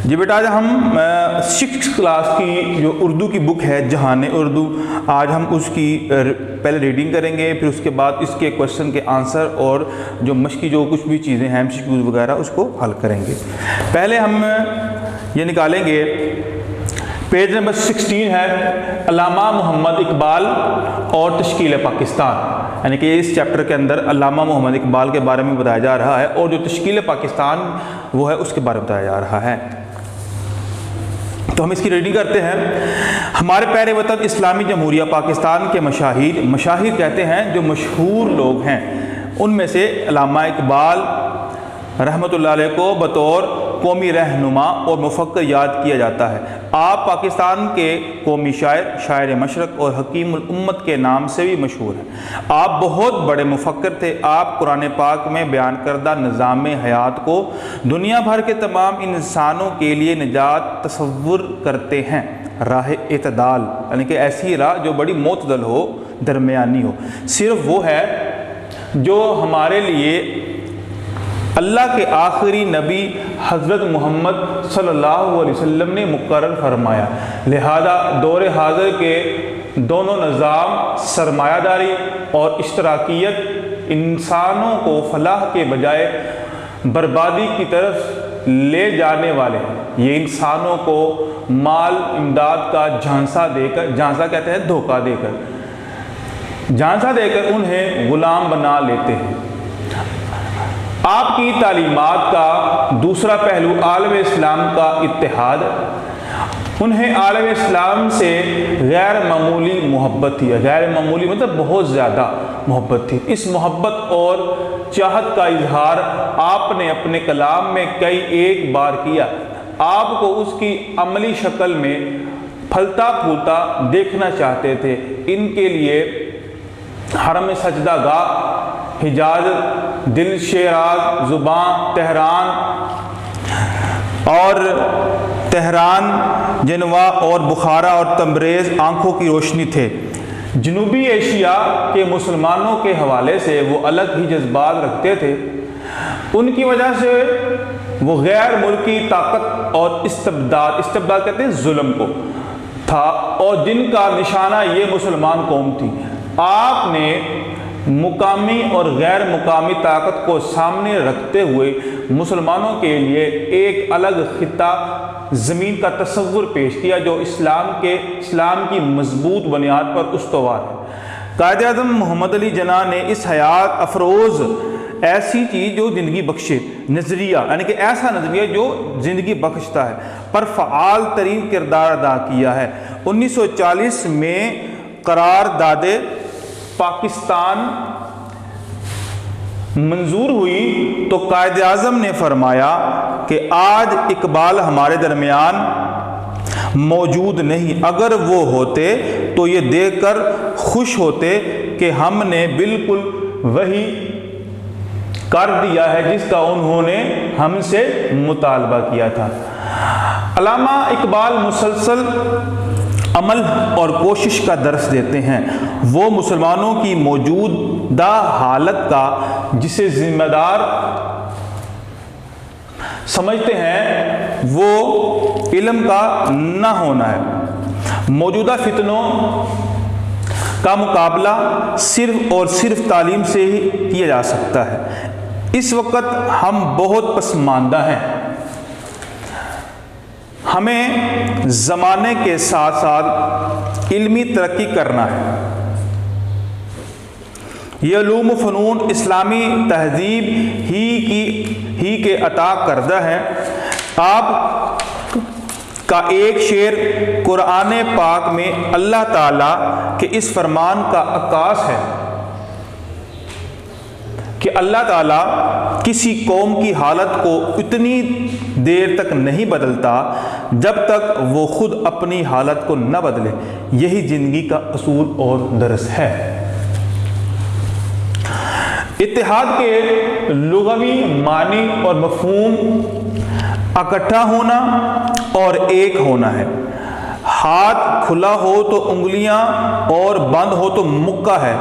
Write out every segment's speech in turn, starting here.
جی بیٹا آج ہم 6 کلاس کی جو اردو کی بک ہے جہان اردو، آج ہم اس کی پہلے ریڈنگ کریں گے، پھر اس کے بعد اس کے کوشچن کے آنسر اور جو مشقی جو کچھ بھی چیزیں ہیں MCQs وغیرہ اس کو حل کریں گے۔ پہلے ہم یہ نکالیں گے، پیج نمبر 16 ہے علامہ محمد اقبال اور تشکیل پاکستان، یعنی کہ اس چیپٹر کے اندر علامہ محمد اقبال کے بارے میں بتایا جا رہا ہے اور جو تشکیل پاکستان وہ ہے اس کے بارے میں بتایا جا رہا ہے۔ تو ہم اس کی ریڈنگ کرتے ہیں۔ ہمارے پیارے وطن اسلامی جمہوریہ پاکستان کے مشاہیر کہتے ہیں جو مشہور لوگ ہیں، ان میں سے علامہ اقبال رحمۃ اللہ علیہ کو بطور قومی رہنما اور مفکر یاد کیا جاتا ہے۔ آپ پاکستان کے قومی شاعر مشرق اور حکیم الامت کے نام سے بھی مشہور ہیں۔ آپ بہت بڑے مفکر تھے۔ آپ قرآن پاک میں بیان کردہ نظام حیات کو دنیا بھر کے تمام انسانوں کے لیے نجات تصور کرتے ہیں، راہ اعتدال، یعنی کہ ایسی راہ جو بڑی معتدل ہو، درمیانی ہو۔ صرف وہ ہے جو ہمارے لیے اللہ کے آخری نبی حضرت محمد صلی اللہ علیہ وسلم نے مقرر فرمایا۔ لہذا دور حاضر کے دونوں نظام سرمایہ داری اور اشتراکیت انسانوں کو فلاح کے بجائے بربادی کی طرف لے جانے والے ہیں۔ یہ انسانوں کو مال امداد کا جھانسا دے کر، جھانسا کہتے ہیں دھوکہ دے کر انہیں غلام بنا لیتے ہیں۔ آپ کی تعلیمات کا دوسرا پہلو عالم اسلام کا اتحاد، انہیں عالم اسلام سے غیر معمولی محبت تھی۔ غیر معمولی مطلب بہت زیادہ محبت تھی۔ اس محبت اور چاہت کا اظہار آپ نے اپنے کلام میں ایک بار کیا۔ آپ کو اس کی عملی شکل میں پھلتا پھولتا دیکھنا چاہتے تھے۔ ان کے لیے حرم سجدہ گاہ، حجاز، دل شیراز، زباں تہران، جنوا اور بخارا اور تبریز آنکھوں کی روشنی تھے۔ جنوبی ایشیا کے مسلمانوں کے حوالے سے وہ الگ ہی جذبات رکھتے تھے۔ ان کی وجہ سے وہ غیر ملکی طاقت اور استبداد کہتے ہیں ظلم کو تھا، اور جن کا نشانہ یہ مسلمان قوم تھی۔ آپ نے مقامی اور غیر مقامی طاقت کو سامنے رکھتے ہوئے مسلمانوں کے لیے ایک الگ خطہ زمین کا تصور پیش کیا جو اسلام کی مضبوط بنیاد پر استوار ہے۔ قائد اعظم محمد علی جناح نے اس حیات افروز ایسی چیز جو زندگی بخشے نظریہ، یعنی کہ ایسا نظریہ جو زندگی بخشتا ہے، پر فعال ترین کردار ادا کیا ہے۔ 1940 میں قرارداد پاکستان منظور ہوئی تو قائد اعظم نے فرمایا کہ آج اقبال ہمارے درمیان موجود نہیں، اگر وہ ہوتے تو یہ دیکھ کر خوش ہوتے کہ ہم نے بالکل وہی کر دیا ہے جس کا انہوں نے ہم سے مطالبہ کیا تھا۔ علامہ اقبال مسلسل عمل اور کوشش کا درس دیتے ہیں۔ وہ مسلمانوں کی موجودہ حالت کا جسے ذمہ دار سمجھتے ہیں وہ علم کا نہ ہونا ہے۔ موجودہ فتنوں کا مقابلہ صرف اور صرف تعلیم سے ہی کیا جا سکتا ہے۔ اس وقت ہم بہت پسماندہ ہیں۔ ہمیں زمانے کے ساتھ ساتھ علمی ترقی کرنا ہے۔ یہ علوم و فنون اسلامی تہذیب ہی کے عطا کردہ ہے۔ آپ کا ایک شعر قرآن پاک میں اللہ تعالیٰ کے اس فرمان کا عکاس ہے کہ اللہ تعالیٰ کسی قوم کی حالت کو اتنی دیر تک نہیں بدلتا جب تک وہ خود اپنی حالت کو نہ بدلے۔ یہی زندگی کا اصول اور درس ہے۔ اتحاد کے لغوی معنی اور مفہوم اکٹھا ہونا اور ایک ہونا ہے۔ ہاتھ کھلا ہو تو انگلیاں اور بند ہو تو مکہ ہے۔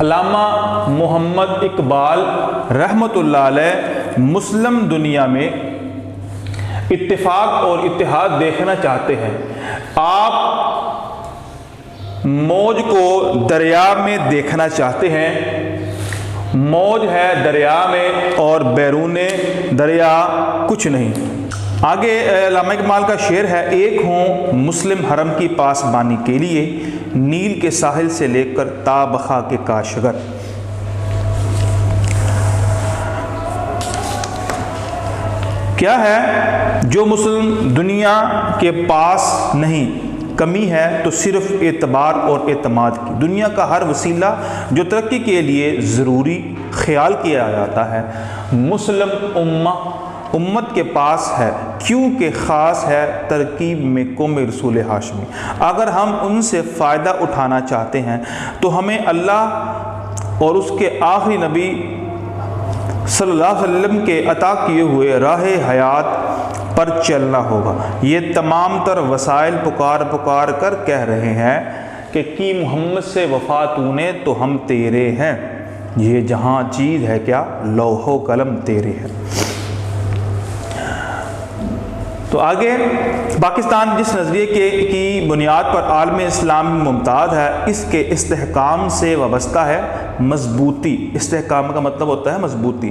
علامہ محمد اقبال رحمۃ اللہ علیہ مسلم دنیا میں اتفاق اور اتحاد دیکھنا چاہتے ہیں، آپ موج کو دریا میں دیکھنا چاہتے ہیں، موج ہے دریا میں اور بیرون دریا کچھ نہیں۔ آگے علامہ اقبال کا شعر ہے، ایک ہوں مسلم حرم کی پاسبانی کے لیے، نیل کے ساحل سے لے کر تا بخا کے کاشغر۔ کیا ہے جو مسلم دنیا کے پاس نہیں، کمی ہے تو صرف اعتبار اور اعتماد کی۔ دنیا کا ہر وسیلہ جو ترقی کے لیے ضروری خیال کیا جاتا ہے، مسلم امت کے پاس ہے، کیونکہ خاص ہے ترکیب میں قوم رسول ہاشمی۔ اگر ہم ان سے فائدہ اٹھانا چاہتے ہیں تو ہمیں اللہ اور اس کے آخری نبی صلی اللہ علیہ وسلم کے عطا کیے ہوئے راہ حیات پر چلنا ہوگا۔ یہ تمام تر وسائل پکار کر کہہ رہے ہیں کہ کی محمد سے وفا تو نے تو ہم تیرے ہیں، یہ جہاں چیز ہے کیا لوح و قلم تیرے ہے۔ تو آگے پاکستان جس نظریے کی بنیاد پر عالم اسلام ممتاز ہے، اس کے استحکام سے وابستہ ہے مضبوطی۔ استحکام کا مطلب ہوتا ہے مضبوطی،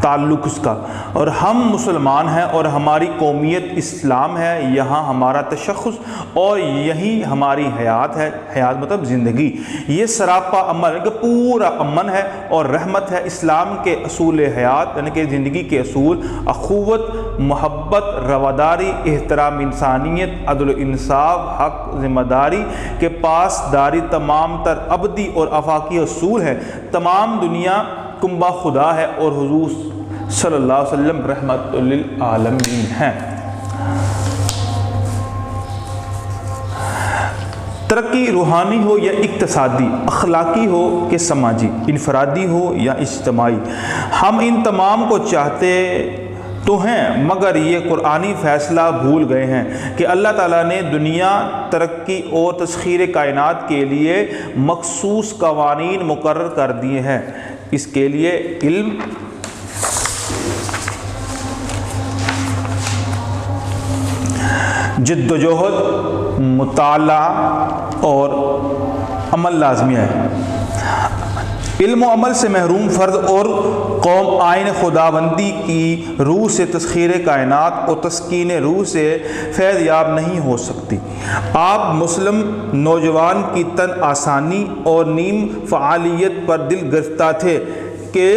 تعلق اس کا، اور ہم مسلمان ہیں اور ہماری قومیت اسلام ہے، یہاں ہمارا تشخص اور یہی ہماری حیات ہے۔ حیات مطلب زندگی، یہ سراپا امن کہ پورا امن ہے اور رحمت ہے۔ اسلام کے اصول حیات یعنی کہ زندگی کے اصول اخوت، محبت، رواداری، احترام انسانیت، عدل و انصاف، حق، ذمہ داری کے پاس داری تمام تر ابدی اور آفاقی اصول ہے۔ تمام دنیا کنبہ خدا ہے اور حضور صلی اللہ علیہ وسلم رحمت للعالمین ہیں۔ ترقی روحانی ہو یا اقتصادی، اخلاقی ہو کہ سماجی، انفرادی ہو یا اجتماعی، ہم ان تمام کو چاہتے تو ہیں، مگر یہ قرآنی فیصلہ بھول گئے ہیں کہ اللہ تعالیٰ نے دنیا ترقی اور تسخیر کائنات کے لیے مخصوص قوانین مقرر کر دیے ہیں۔ اس کے لیے علم، جد و جہد، مطالعہ اور عمل لازمی ہے۔ علم و عمل سے محروم فرد اور قوم آئین خداوندی کی روح سے تسخیر کائنات اور تسکین روح سے فیض یاب نہیں ہو سکتی۔ آپ مسلم نوجوان کی تن آسانی اور نیم فعالیت پر دل گرفتہ تھے کہ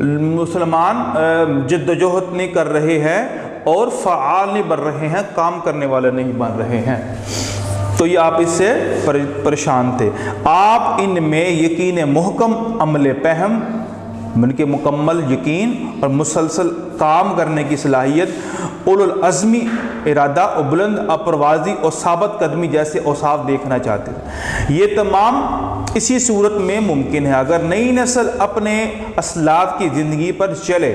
مسلمان جد و جہد نہیں کر رہے ہیں اور فعال نہیں بن رہے ہیں، کام کرنے والے نہیں بن رہے ہیں، تو یہ آپ اس سے پریشان تھے۔ آپ ان میں یقین محکم، عمل پہم من کے مکمل یقین اور مسلسل کام کرنے کی صلاحیت، اولو العزمی ارادہ اور بلند پروازی اور ثابت قدمی جیسے اوصاف دیکھنا چاہتے ہیں۔ یہ تمام اسی صورت میں ممکن ہے اگر نئی نسل اپنے اسلاف کی زندگی پر چلے۔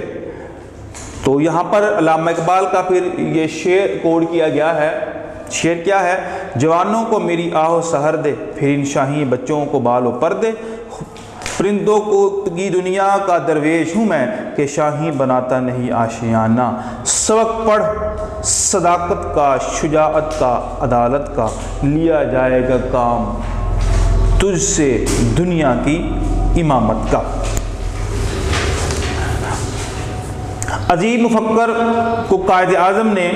تو یہاں پر علامہ اقبال کا پھر یہ شعر کوڈ کیا گیا ہے۔ شعر کیا ہے؟ جوانوں کو میری آہو سحر دے، پھر ان شاہی بچوں کو بال و پر دے، پرندوں کی دنیا کا درویش ہوں میں کہ شاہی بناتا نہیں آشیانہ۔ سبق پڑھ صداقت کا، شجاعت کا، عدالت کا، لیا جائے گا کام تجھ سے دنیا کی امامت کا۔ عظیم مفکر کو قائد اعظم نے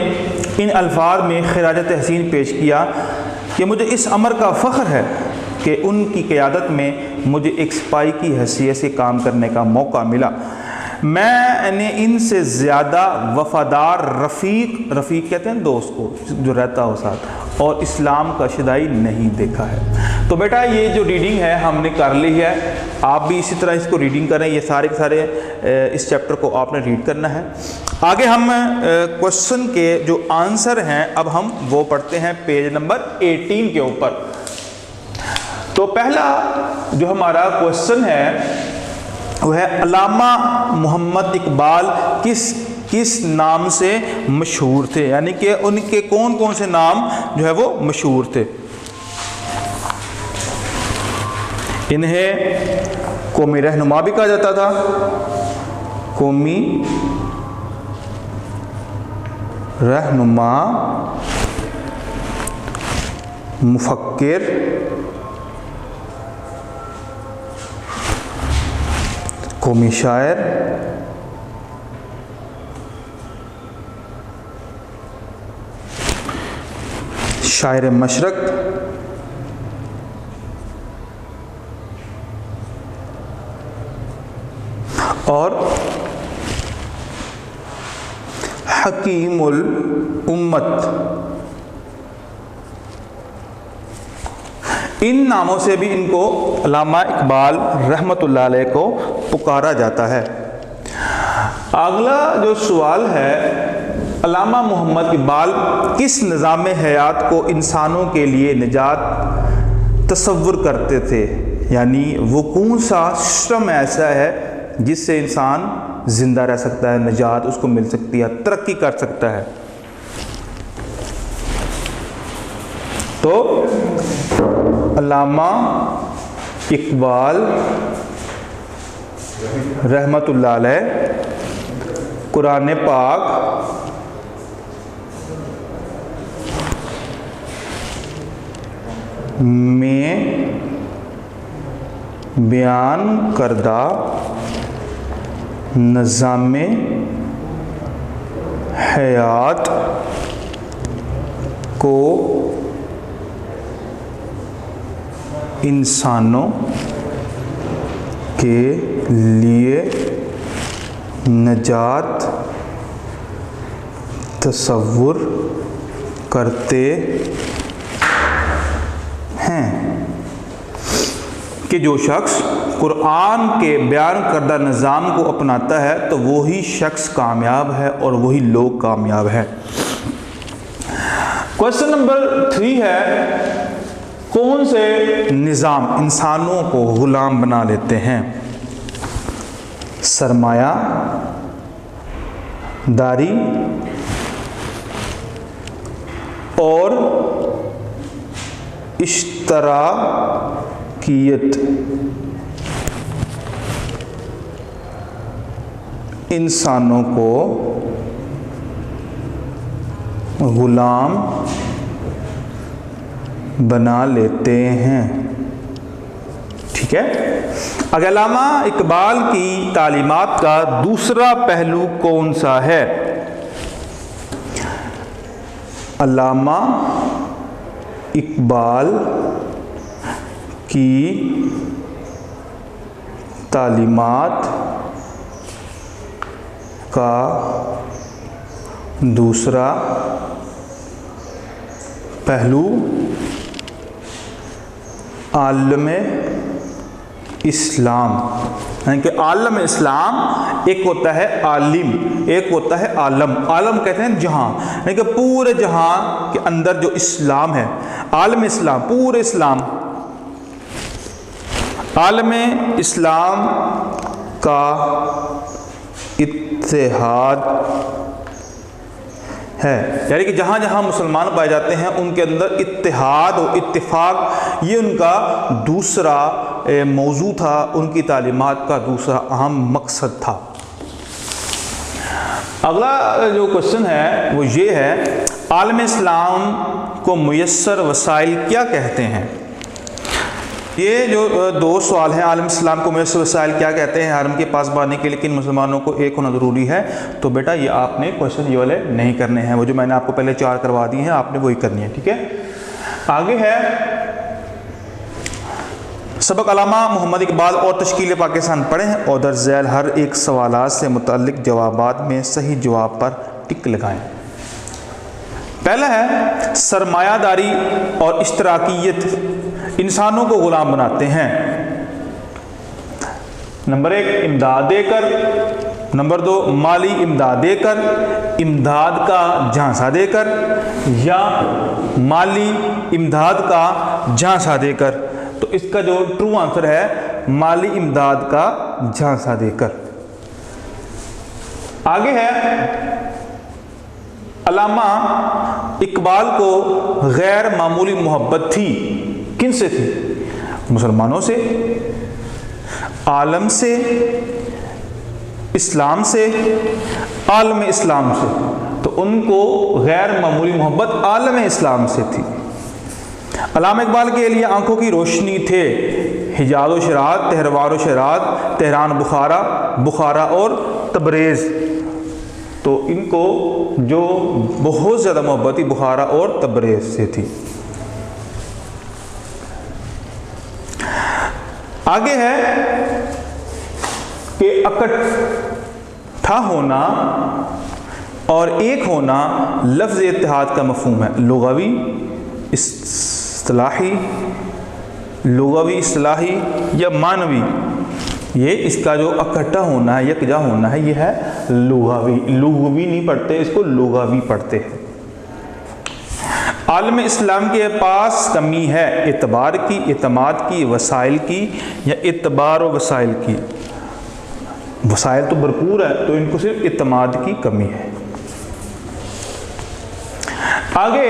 ان الفاظ میں خراج تحسین پیش کیا کہ مجھے اس امر کا فخر ہے کہ ان کی قیادت میں مجھے ایک سپاہی کی حیثیت سے کام کرنے کا موقع ملا۔ میں نے ان سے زیادہ وفادار رفیق کہتے ہیں دوست کو جو رہتا ہو ساتھ، اور اسلام کا شدائی نہیں دیکھا ہے۔ تو بیٹا یہ جو ریڈنگ ہے ہم نے کر لی ہے، آپ بھی اسی طرح اس کو ریڈنگ کریں۔ یہ سارے کے سارے اس چیپٹر کو آپ نے ریڈ کرنا ہے۔ آگے ہم کوشچن کے جو آنسر ہیں اب ہم وہ پڑھتے ہیں پیج نمبر 18 کے اوپر۔ تو پہلا جو ہمارا کوشچن ہے وہ ہے علامہ محمد اقبال کس نام سے مشہور تھے، یعنی کہ ان کے کون کون سے نام جو ہے وہ مشہور تھے۔ انہیں قومی رہنما بھی کہا جاتا تھا، قومی رہنما، مفکر، قومی شاعر، شاعر مشرق، اور حکیم الامت، ان ناموں سے بھی ان کو علامہ اقبال رحمۃ اللہ علیہ کو پکارا جاتا ہے۔ اگلا جو سوال ہے، علامہ محمد اقبال کس نظام حیات کو انسانوں کے لیے نجات تصور کرتے تھے؟ یعنی وہ کون سا سسٹم ایسا ہے جس سے انسان زندہ رہ سکتا ہے، نجات اس کو مل سکتی ہے، ترقی کر سکتا ہے؟ تو علامہ اقبال رحمۃ اللہ علیہ قرآن پاک میں بیان کردہ نظام حیات کو انسانوں کے لیے نجات تصور کرتے ہیں کہ جو شخص قرآن کے بیان کردہ نظام کو اپناتا ہے تو وہی شخص کامیاب ہے اور وہی لوگ کامیاب ہے۔ کوشچن نمبر 3 ہے، کون سے نظام انسانوں کو غلام بنا لیتے ہیں؟ سرمایہ داری اور اشتراکیت انسانوں کو غلام بنا لیتے ہیں۔ ٹھیک ہے، اگر علامہ اقبال کی تعلیمات کا دوسرا پہلو کون سا ہے؟ علامہ اقبال کی تعلیمات کا دوسرا پہلو عالم اسلام، یعنی کہ عالم اسلام ایک ہوتا ہے عالم، ایک ہوتا ہے عالم۔ عالم کہتے ہیں جہاں، یعنی کہ پورے جہاں کے اندر جو اسلام ہے، عالم اسلام، پورے اسلام، عالم اسلام کا اتحاد ہے، یعنی کہ جہاں جہاں مسلمان پائے جاتے ہیں ان کے اندر اتحاد و اتفاق، یہ ان کا دوسرا موضوع تھا، ان کی تعلیمات کا دوسرا اہم مقصد تھا۔ اگلا جو کوشچن ہے وہ یہ ہے، عالم اسلام کو میسر وسائل کیا کہتے ہیں؟ یہ جو 2 سوال ہیں، عالم اسلام کو میسر وسائل کیا کہتے ہیں حرم کے پاسبانی کے، لیکن مسلمانوں کو ایک ہونا ضروری ہے، تو بیٹا یہ آپ نے کوشچن یہ والے نہیں کرنے ہیں، وہ جو میں نے آپ کو پہلے 4 کروا دی ہیں آپ نے وہی کرنی ہے۔ ٹھیک ہے، آگے ہے سبق علامہ محمد اقبال اور تشکیل پاکستان پڑھیں اور درج ذیل ہر ایک سوالات سے متعلق جوابات میں صحیح جواب پر ٹک لگائیں۔ پہلا ہے، سرمایہ داری اور اشتراکیت انسانوں کو غلام بناتے ہیں۔ نمبر 1 امداد دے کر، نمبر 2 مالی امداد دے کر، امداد کا جھانسا دے کر، یا مالی امداد کا جھانسا دے کر۔ تو اس کا جو ٹرو آنسر ہے مالی امداد کا جھانسا دے کر۔ آگے ہے، علامہ اقبال کو غیر معمولی محبت تھی، کن سے تھی؟ مسلمانوں سے، عالم سے، اسلام سے، عالم اسلام سے۔ تو تو ان کو غیر معمولی محبت عالم اسلام سے تھی۔ علامہ اقبال کے لیے آنکھوں کی روشنی تھے حجاز و شیراز، تہروار و شیراز، تہران بخارا، بخارا اور تبریز۔ تو ان کو جو بہت زیادہ محبت تھی بخارا اور تبریز سے تھی۔ آگے ہے کہ اکٹھا ہونا اور ایک ہونا لفظ اتحاد کا مفہوم ہے، لغوی اصطلاحی یا معنوی۔ یہ اس کا جو اکٹھا ہونا ہے، یکجا ہونا ہے، یہ ہے لغوی۔ لغوی نہیں پڑھتے اس کو، لغوی پڑھتے ہیں۔ عالم اسلام کے پاس کمی ہے اعتبار کی، اعتماد کی، وسائل کی، یا اعتبار و وسائل کی۔ وسائل تو بھرپور ہے، تو ان کو صرف اعتماد کی کمی ہے۔ آگے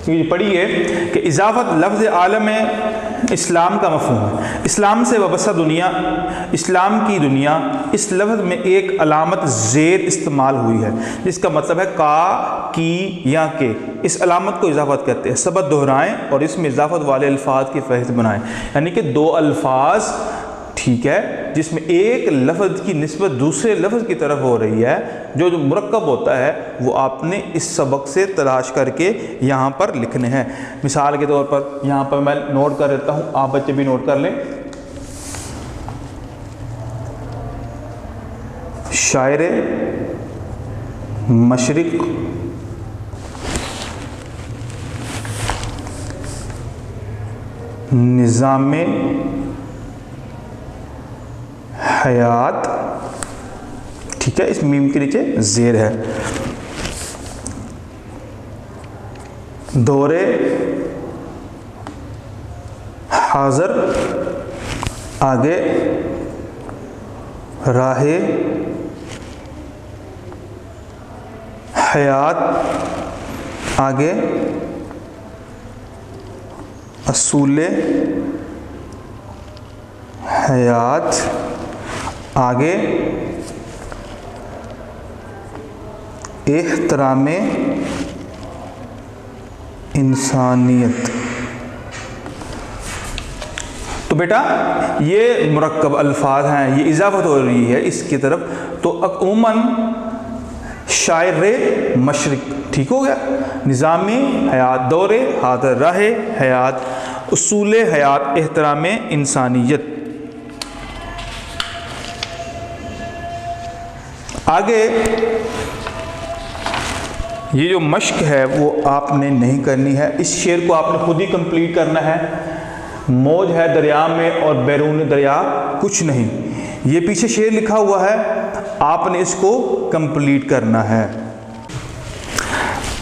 یہ پڑھیے کہ اضافت لفظ عالم اسلام کا مفہوم ہے، اسلام سے وابستہ دنیا، اسلام کی دنیا۔ اس لفظ میں ایک علامت زیر استعمال ہوئی ہے جس کا مطلب ہے کا، کی یا کے۔ اس علامت کو اضافت کہتے ہیں۔ سبت دہرائیں اور اس میں اضافت والے الفاظ کی فہرست بنائیں، یعنی کہ دو الفاظ، ٹھیک ہے، جس میں ایک لفظ کی نسبت دوسرے لفظ کی طرف ہو رہی ہے، جو مرکب ہوتا ہے وہ آپ نے اس سبق سے تلاش کر کے یہاں پر لکھنے ہیں۔ مثال کے طور پر یہاں پر میں نوٹ کر دیتا ہوں، آپ بچے بھی نوٹ کر لیں۔ شاعر مشرق نظام حیات، ٹھیک ہے، اس میم کے نیچے زیر ہے۔ دور حاضر، آگے راہ حیات، آگے اصول حیات، آگے احترام انسانیت۔ تو بیٹا یہ مرکب الفاظ ہیں، یہ اضافت ہو رہی ہے اس کی طرف، تو عموماً شاعر مشرق، ٹھیک ہو گیا، نظامی حیات، دور حاضر، راہ حیات، اصول حیات، احترام انسانیت۔ آگے یہ جو مشق ہے وہ آپ نے نہیں کرنی ہے، اس شعر کو آپ نے خود ہی کمپلیٹ کرنا ہے۔ موج ہے دریا میں اور بیرون دریا کچھ نہیں، یہ پیچھے شعر لکھا ہوا ہے، آپ نے اس کو کمپلیٹ کرنا ہے۔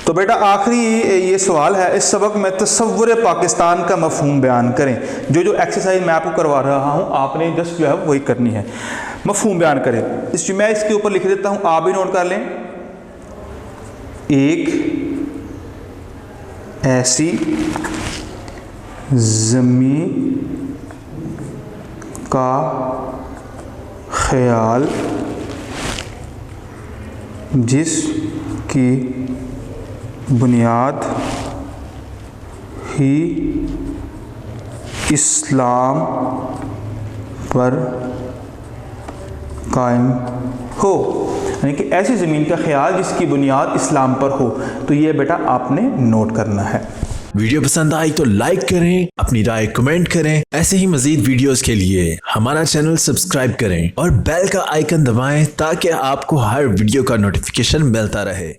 تو بیٹا آخری یہ سوال ہے، اس سبق میں تصور پاکستان کا مفہوم بیان کریں۔ جو ایکسرسائز میں آپ کو کروا رہا ہوں آپ نے جسٹ جو ہے وہی کرنی ہے، مفہوم بیان کریں۔ میں اس کے اوپر لکھ دیتا ہوں، آپ بھی نوٹ کر لیں۔ ایک ایسی زمین کا خیال جس کی بنیاد ہی اسلام پر قائم ہو، یعنی کہ ایسی زمین کا خیال جس کی بنیاد اسلام پر ہو۔ تو یہ بیٹا آپ نے نوٹ کرنا ہے۔ ویڈیو پسند آئی تو لائک کریں، اپنی رائے کمنٹ کریں۔ ایسے ہی مزید ویڈیوز کے لیے ہمارا چینل سبسکرائب کریں اور بیل کا آئیکن دبائیں تاکہ آپ کو ہر ویڈیو کا نوٹیفیکیشن ملتا رہے۔